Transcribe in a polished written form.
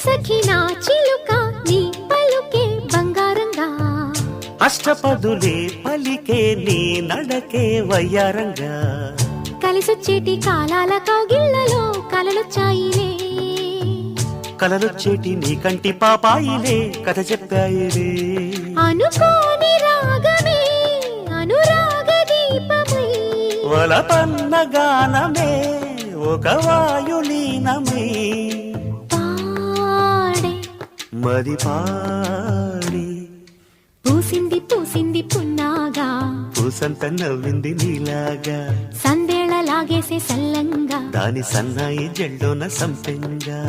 సఖి నా చిలుక నీ పలుకే బంగారంగా అష్టపదులే పలికే నీ నడకే వయ్యారంగా కలిసొచ్చేటి కాలాల కౌగిళ్లలో కలలొచ్చాయిలే కలలొచ్చేటి నీ కంటి పాపాయిలే కథ చెప్పాయిలే అనుకోని రాగమే అనురాగ దీపమై వలపన్న గానమే ఒక వాయులీనమై పాడే మది పాడి పూసింది పూసింది పున్నాగా పూసంత నవ్వింది నీలాగా సందేళ లాగేసే సల్లంగా దాని సన్నాయి జెండోన సంపెంగా